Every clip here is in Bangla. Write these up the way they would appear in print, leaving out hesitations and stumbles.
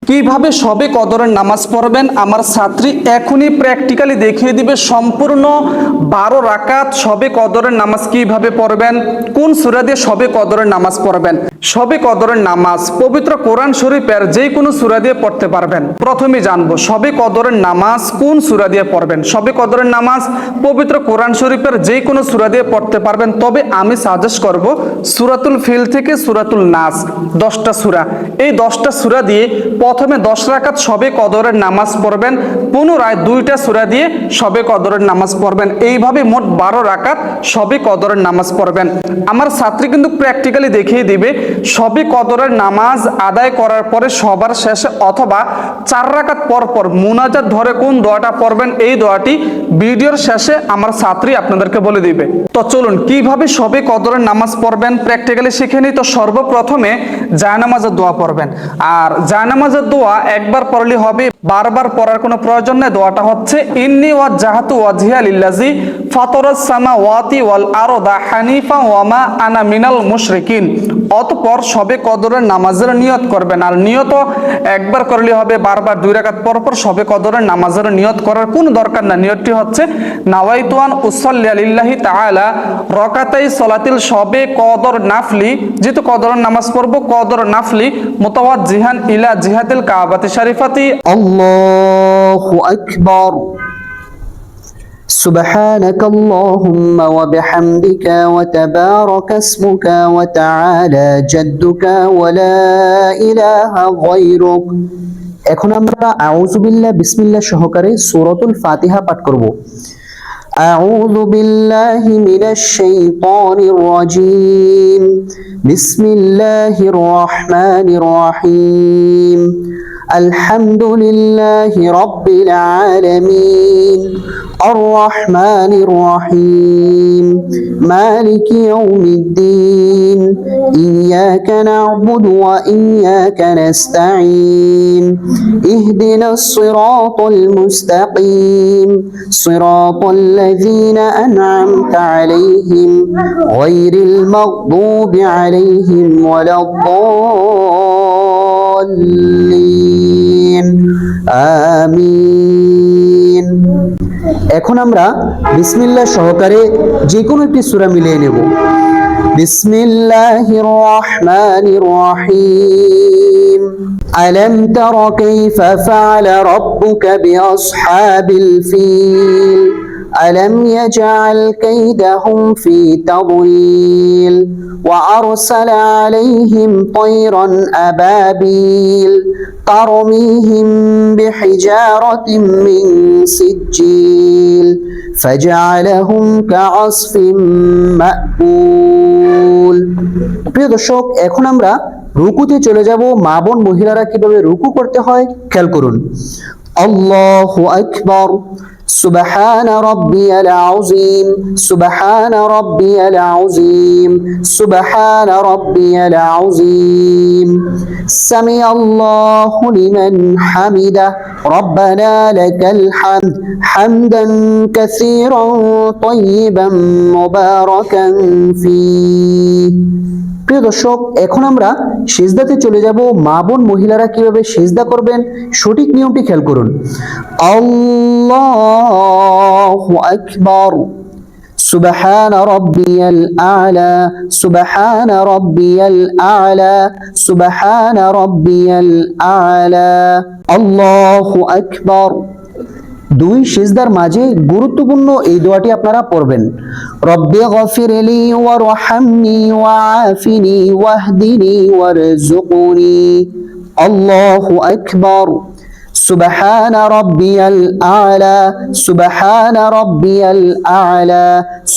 কিভাবে শবে কদরের নামাজ পড়বেন আমার ছাত্রী এখনই প্র্যাকটিক্যালি দেখিয়ে দিবে। সম্পূর্ণ 12 রাকাত শবে কদরের নামাজ কিভাবে পড়বেন, কোন সূরা দিয়ে শবে কদরের নামাজ পড়বেন। শবে কদরের নামাজ পবিত্র কোরআন শরীফের যে কোনো সূরা দিয়ে পড়তে পারবেন। প্রথমে জানবো শবে কদরের নামাজ কোন সূরা দিয়ে পড়বেন। শবে কদরের নামাজ পবিত্র কোরআন শরীফের যে কোনো সূরা দিয়ে পড়তে পারবেন, তবে আমি সাজেস্ট করব সূরাতুল ফিল থেকে সূরাতুল নাস, 10টা সূরা। এই 10টা সূরা দিয়ে প্রথমে 10 রাকাত শবে কদরের নামাজ পড়বেন, পুনরায় 2টা সূরা দিয়ে শবে কদরের নামাজ পড়বেন। এইভাবে মোট 12 রাকাত শবে কদরের নামাজ পড়বেন। আমার ছাত্রী কিন্তু প্র্যাকটিক্যালি দেখিয়ে দিবে শবে কদরের নামাজ আদায় করার পরে সবার শেষে অথবা 4 রাকাত পর পর মুনাজাত ধরে কোন দোয়াটা পড়বেন, এই দোয়াটি ভিডিওর শেষে আমার ছাত্রী আপনাদেরকে বলে দিবে। তো চলুন কিভাবে শবে কদরের নামাজ পড়বেন প্র্যাকটিক্যালি শিখে নিই। তো সর্বপ্রথমে জায়নামাজের দোয়া পড়বেন। আর জায়নামাজের দোয়া একবার পড়লে হবে, বারবার পড়ার কোনো প্রয়োজন নেই। দোয়াটা হচ্ছে ইন্নী ওয়াজ্জাহাতু ওয়াজহিয়া লিল্লাযী ফাতারাস সামাওয়াতি ওয়াল আরদা হানিফা ওয়া মা আনা মিনাল মুশরিকিন। অতঃপর শবে কদরের নামাজের নিয়ত করবেন। আর নিয়ত একবার করলে হবে, বারবার 2 রাকাত পর পর শবে কদরের নামাজের নিয়ত করার কোনো দরকার না। নিয়তটি হচ্ছে নাওয়াইতু আন উসাল্লি লিল্লাহি তাআলা রাকাতাই সালাতিল শবে কদর নাফলি, যেহেতু কদরের নামাজ পড়ব কদর নাফলি মুতাওয়াজ্জিহান ইলা জিহাতিল কাবাতি শরীফাতি। আল্লাহু আকবার। سبحانك اللهم وبحمدك وتبارك اسمك وتعالى جدك ولا إله غيرك। এখন আমরা আউযু বিল্লাহ বিসমিল্লাহ সহকারে সূরাতুল ফাতিহা পাঠ করব। আউযু বিল্লাহি মিনাশ শাইতানির রাজীম। বিসমিল্লাহির রহমানির রহিম। আলহামদুলিল্লাহি রাব্বিল আলামিন। الرحمن الرحيم مالك يوم الدين إياك نعبد وإياك نستعين اهدنا الصراط المستقيم صراط الذين أنعمت عليهم غير المغضوب عليهم ولا الضالين آمين। এখন আমরা বিসমিল্লাহ সহকারে যে কোনো একটি সূরা মিলিয়ে নেব। বিসমিল্লাহির রহমানির রহিম। আলাম তারা কাইফা ফাআলা রাব্বুকা বিআসহাবিল ফিল ألم يجعل كيدهم في تضليل وأرسل عليهم طيرا أبابيل ترميهم بحجارة من سجيل فجعلهم كعصف مأكول। প্রিয় দর্শক, এখন আমরা রুকুতে চলে যাব। মা বোন মহিলারা কিভাবে রুকু করতে হয় খেয়াল করুন। আল্লাহু আকবার। سبحان ربي العظيم سبحان ربي العظيم سبحان ربي العظيم سمع الله لمن حمده ربنا لك الحمد حمدا كثيرا طيبا مباركا فيه। প্রিয় দর্শক, এখন আমরা সিজদাতে চলে যাব। মা বোন মহিলারা কিভাবে সিজদা করবেন সঠিক নিয়মটি খেয়াল করুন। আল্লাহু আকবার। সুবহান রাব্বিয়াল আ'লা সুবহান রাব্বিয়াল আ'লা সুবহান রাব্বিয়াল আ'লা। আল্লাহু আকবার। 2 সিজদার মাঝে গুরুত্বপূর্ণ এই দোয়াটি আপনারা পড়বেন। রব্বি গফিরলি ওয়ারহামনি ওয়াআফিনি ওয়াহদিনি ওয়ারযুকনি। আল্লাহু আকবার। সুবহান রাব্বিয়াল আ'লা সুবহান রাব্বিয়াল আ'লা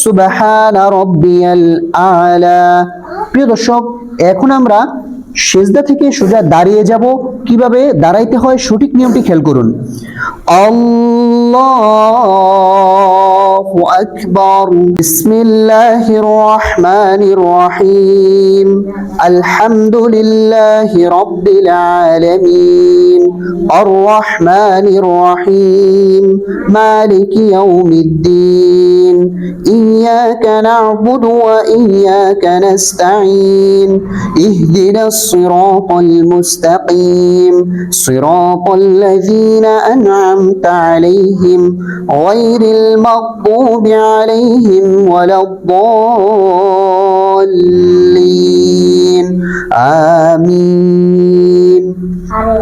সুবহান রাব্বিয়াল আ'লা। প্রিয় দর্শক, এখন আমরা সিজদা থেকে সোজা দাঁড়িয়ে যাব। কিভাবে দাঁড়াইতে হয় সঠিক নিয়মটি খেয়াল করুন। আল্লাহ আল্লাহু আকবার বিসমিল্লাহির রহমানির রহিম আলহামদুলিল্লাহি রাব্বিল আলামিন আর রহমানির রহিম মালিকি ইয়াউমিদ্দিন ইয়াকা না'বুদু ওয়া ইয়াকা নাস্তাঈন ইহদিনাস সিরাতাল মুস্তাকিম সিরাতাল লাযীনা আন'আমতা আলাইহিম গায়রিল মাগদুবি আলাইহিম ওয়ালাদ-দাল্লিন আমিন।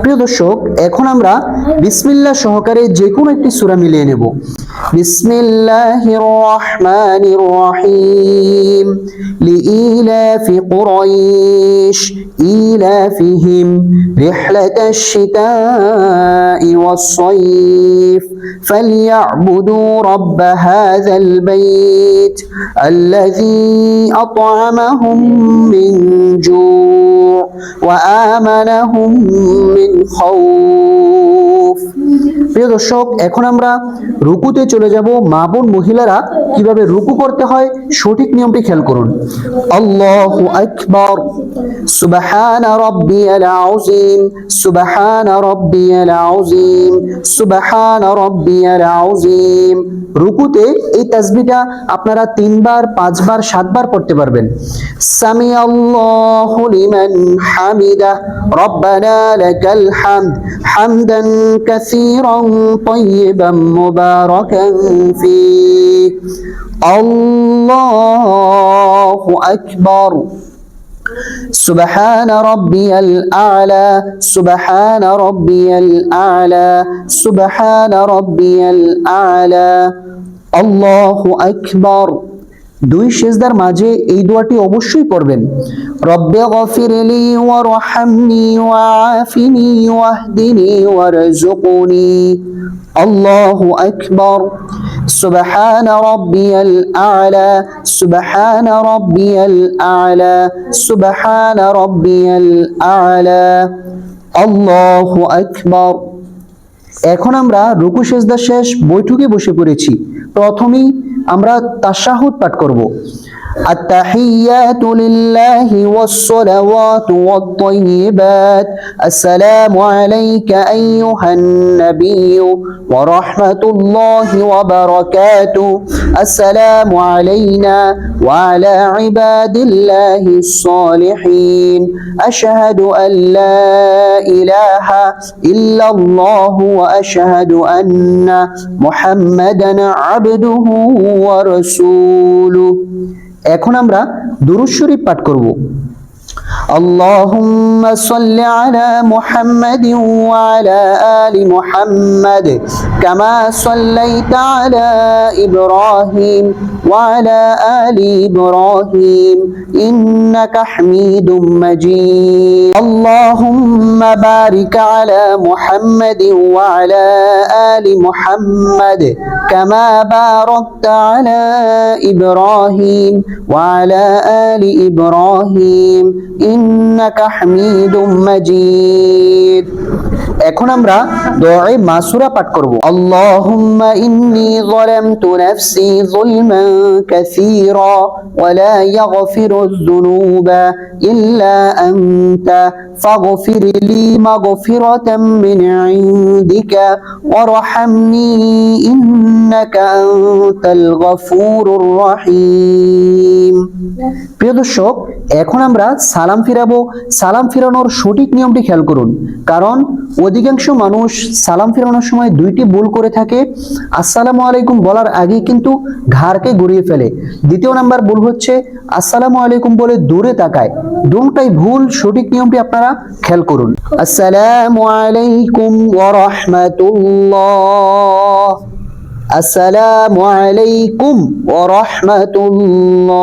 প্রিয় দর্শক, এখন আমরা বিসমিল্লাহ সহকারে যে কোনো একটি সূরা মিলিয়ে নেব। বিসমিল্লাহির রহমানির রহিম লিইলাফি কুরাইশ ইলাফিহিম রিহলাতাশ শিতাই ওয়াস-সাইফ ফালইয়াবুদু রাব্ব হাযাল বাইত আল্লাযী আত'আমাহুম মিন জু' ওয়া আমানাহুম মিন খাউফ। প্রিয় দর্শক, এখন আমরা রুকুতে চলে যাব। মা বোন মহিলারা কিভাবে রুকু করতে হয় সঠিক নিয়মটি খেয়াল করুন। আল্লাহু আকবার সুবহানা রাব্বিয়াল আযীম সুবহানা রাব্বিয়াল আযীম সুবহানা রাব্বিয়াল আযীম। রুকুতে এই তাসবিহটা আপনারা 3 বার 5 বার 7 বার পড়তে পারবেন। সামি আল্লাহু লিমান হামিদা রব্বানা লাকাল হামদ হামদান কাসীরান তাইয়িবান মুবারাকান ফীহি আল্লাহু আকবার সুবহান রাব্বিয়াল আ'লা সুবহান রাব্বিয়াল আ'লা সুবহান রাব্বিয়াল আ'লা আল্লাহু আকবার। 2 সিজদার মাঝে এই দোয়াটি অবশ্যই পড়বেন। রব্বি গফিরলি ওয়ারহামনি ওয়াআফিনি ওয়াহদিনি ওয়ারযুকনি আল্লাহু আকবার সুবহান রাব্বিয়াল আ'লা সুবহান রাব্বিয়াল আ'লা সুবহান রাব্বিয়াল আ'লা আল্লাহু আকবার। এখন আমরা রুকু সিজদা শেষ বৈঠকে বসে পড়েছি। প্রথমেই আমরা তাশাহুদ পাঠ করব। التحيات لله والصلوات والطيبات السلام عليك أيها النبي ورحمة الله وبركاته السلام علينا وعلى عباد الله الصالحين أشهد أن لا إله إلا الله وأشهد أن محمدا عبده ورسوله। এখন আমরা দুরূদ শরীফ পাঠ করব। اللهم صل على محمد وعلى آل محمد كما صليت على إبراهيم وعلى آل إبراهيم إنك حميد مجيد اللهم بارك على محمد وعلى آل محمد كما باركت على إبراهيم وعلى آل إبراهيم إنك حميد مجيد। এখন আমরা দুআয়ে মাসুরা পাঠ করব। আল্লাহুম্মা ইন্নী যালামতু নাফসি যুলমান কাসীরা ওয়া লা ইয়াগফিরুয যুনুবা ইল্লা আনতা ফাগফির লি মাগফিরাতাম মিন ইনদিকা ওয়ারহামনি ইন্নাকা আনতাল গফুরুর রহিম। প্রিয় দর্শক, এখন আমরা সালাম ফিরাবো। সালাম ফিরানোর সঠিক নিয়মটি খেয়াল করুন, কারণ অধিকাংশ মানুষ সালাম ফিরানোর সময় 2টি ভুল করে থাকে। আসসালামু আলাইকুম বলার আগে কিন্তু ঘাড়কে ঘুরিয়ে ফেলে। দ্বিতীয় নাম্বার ভুল হচ্ছে আসসালামু আলাইকুম বলে দূরে তাকায়। দুটোই ভুল। সঠিক নিয়মটি আপনারা খেয়াল করুন। আসসালামু আলাইকুম ওয়া রাহমাতুল্লাহ আসসালামু আলাইকুম ওয়া রাহমাতুল্লাহ।